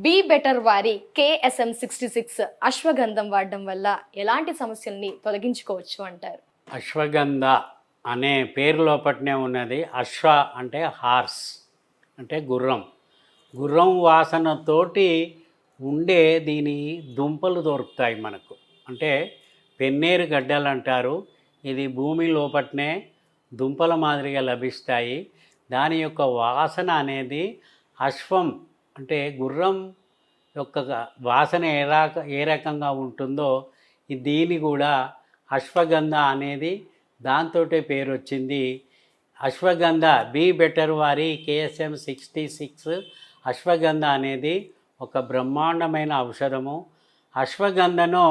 Be better వారి KSM-66 అశ్వగంధం వాడడం వల్ల ఎలాంటి సమస్యల్ని తొలగించుకోవచ్చు అంటారు? అశ్వగంధ అనే పేరు లోపట్నే ఉన్నది. అశ్వ అంటే హార్స్, అంటే గుర్రం. గుర్రం వాసనతోటి ఉండే దీని దుంపలు దొరుకుతాయి మనకు. అంటే పెన్నేరు గడ్డలు అంటారు. ఇది భూమి లోపట్నే దుంపల మాదిరిగా లభిస్తాయి. దాని యొక్క వాసన అనేది అశ్వం అంటే గుర్రం యొక్క వాసన ఏ రకంగా ఉంటుందో దీని కూడా అశ్వగంధ అనేది దాంతోటే పేరు వచ్చింది. అశ్వగంధ బీ బెటర్ వారి KSM-66 అశ్వగంధ అనేది ఒక బ్రహ్మాండమైన ఔషధము. అశ్వగంధను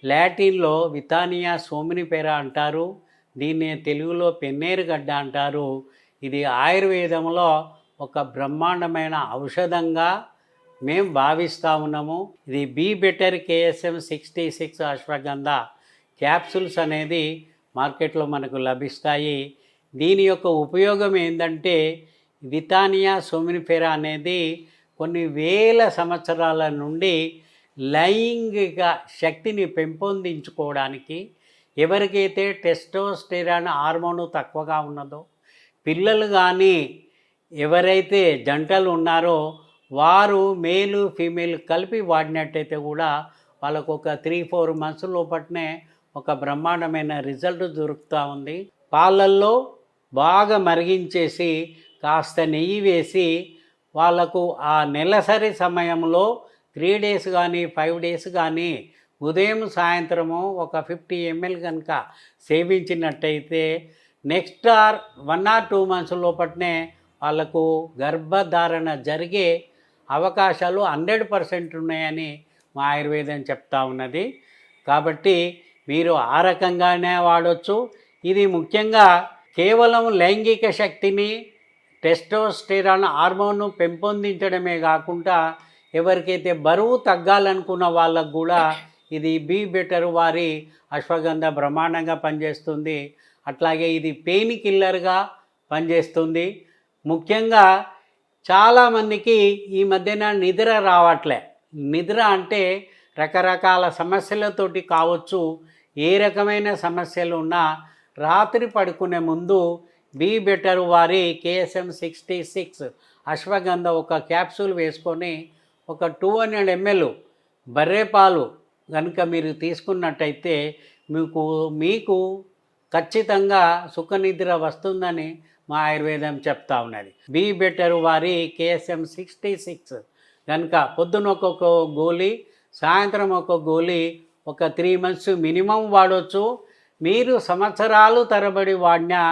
లాటిన్లో వితానియా సోమినిఫెరా అంటారు. దీన్ని తెలుగులో పెన్నేరు గడ్డ అంటారు. ఇది ఆయుర్వేదంలో ఒక బ్రహ్మాండమైన ఔషధంగా మేము భావిస్తూ ఉన్నాము. ఇది be better KSM-66 ashwagandha capsules అనేది మార్కెట్లో మనకు లభిస్తాయి. దీని యొక్క ఉపయోగం ఏంటంటే వితానియా సోమినిఫెరా అనేది కొన్ని వేల సంవత్సరాల నుండి లైంగిక శక్తిని పెంపొందించుకోవడానికి, ఎవరికైతే టెస్టోస్టెరాన్ హార్మోను తక్కువగా ఉన్నదో, పిల్లలు కానీ ఎవరైతే జంటలు ఉన్నారో వారు మేలు ఫీమేల్ కలిపి వాడినట్టయితే కూడా వాళ్ళకు ఒక 3-4 మంత్స్ లోపట్నే ఒక బ్రహ్మాండమైన రిజల్ట్ దొరుకుతూ ఉంది. పాలల్లో బాగా మరిగించేసి కాస్త నెయ్యి వేసి వాళ్ళకు ఆ నెలసరి సమయంలో 3 డేస్ కానీ 5 డేస్ కానీ ఉదయం సాయంత్రము ఒక 50 ml కనుక సేవించినట్టయితే నెక్స్ట్ 1 or 2 మంత్స్ లోపట్నే వాళ్ళకు గర్భధారణ జరిగే అవకాశాలు 100% ఉన్నాయని మా ఆయుర్వేదం చెప్తా ఉన్నది. కాబట్టి మీరు ఆ రకంగానే వాడవచ్చు. ఇది ముఖ్యంగా కేవలం లైంగిక శక్తిని, టెస్టోస్టెరాన్ హార్మోన్ను పెంపొందించడమే కాకుండా ఎవరికైతే బరువు తగ్గాలనుకున్న వాళ్ళకు కూడా ఇది బీ బెటర్ వారి అశ్వగంధ బ్రహ్మాండంగా పనిచేస్తుంది. అట్లాగే ఇది పెయిన్ కిల్లర్గా పనిచేస్తుంది. ముఖ్యంగా చాలామందికి ఈ మధ్యన నిద్ర రావట్లే. నిద్ర అంటే రకరకాల సమస్యలతోటి కావచ్చు. ఏ రకమైన సమస్యలు ఉన్నా రాత్రి పడుకునే ముందు బీ బెటర్ వారి KSM-66 అశ్వగంధ ఒక క్యాప్సూల్ వేసుకొని ఒక 200 ml బర్రెపాలు కనుక మీరు తీసుకున్నట్టయితే మీకు ఖచ్చితంగా సుఖనిద్ర వస్తుందని మా ఆయుర్వేదం చెప్తా ఉన్నది. బీ బెటర్ వారి KSM-66 కనుక పొద్దున ఒక్కొక్క గోళీ, సాయంత్రం ఒక గోళీ ఒక 3 మంత్స్ మినిమం వాడవచ్చు. మీరు సంవత్సరాలు తరబడి వాడినా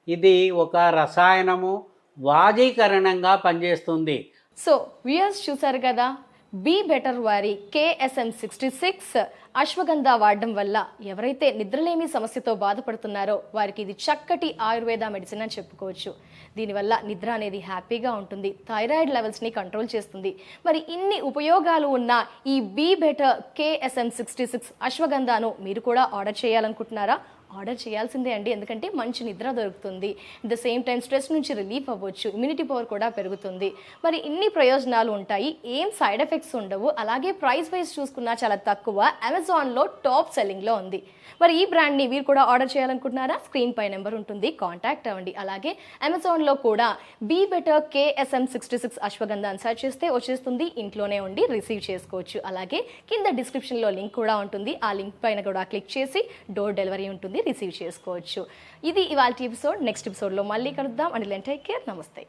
ఇది ఒక రసాయనము, వాజీకరణంగా పనిచేస్తుంది. సో వ్యూయర్స్ చూసారు కదా, బీ బెటర్ వారి KSM-66 అశ్వగంధ వాడడం వల్ల ఎవరైతే నిద్రలేమి సమస్యతో బాధపడుతున్నారో వారికి ఇది చక్కటి ఆయుర్వేద మెడిసిన్ అని చెప్పుకోవచ్చు. దీనివల్ల నిద్ర అనేది హ్యాపీగా ఉంటుంది, థైరాయిడ్ లెవెల్స్ని కంట్రోల్ చేస్తుంది. మరి ఇన్ని ఉపయోగాలు ఉన్న ఈ బీ బెటర్ KSM-66 అశ్వగంధను మీరు కూడా ఆర్డర్ చేయాలనుకుంటున్నారా? ఆర్డర్ చేయాల్సిందే అండి. ఎందుకంటే మంచి నిద్ర దొరుకుతుంది, ద సేమ్ టైం స్ట్రెస్ నుంచి రిలీఫ్ అవ్వచ్చు, ఇమ్యూనిటీ పవర్ కూడా పెరుగుతుంది. మరి ఇన్ని ప్రయోజనాలు ఉంటాయి, ఏం సైడ్ ఎఫెక్ట్స్ ఉండవు. అలాగే ప్రైస్ వైజ్ చూసుకున్నా చాలా తక్కువ, అమెజాన్లో టాప్ సెల్లింగ్లో ఉంది. మరి ఈ బ్రాండ్ని మీరు కూడా ఆర్డర్ చేయాలనుకుంటున్నారా? స్క్రీన్ పై నెంబర్ ఉంటుంది, కాంటాక్ట్ అవ్వండి. అలాగే అమెజాన్లో కూడా బీ బెటర్ KSM-66 అశ్వగంధ అని సర్చ్ చేస్తే వచ్చేస్తుంది, ఇంట్లోనే ఉండి రిసీవ్ చేసుకోవచ్చు. అలాగే కింద డిస్క్రిప్షన్లో లింక్ కూడా ఉంటుంది, ఆ లింక్ పైన కూడా క్లిక్ చేసి డోర్ డెలివరీ ఉంటుంది, రిసీవ్ చేసుకోవచ్చు. ఇది ఇవాల్టి ఎపిసోడ్. నెక్స్ట్ ఎపిసోడ్లో మళ్ళీ కలుద్దాం. And take care. నమస్తే.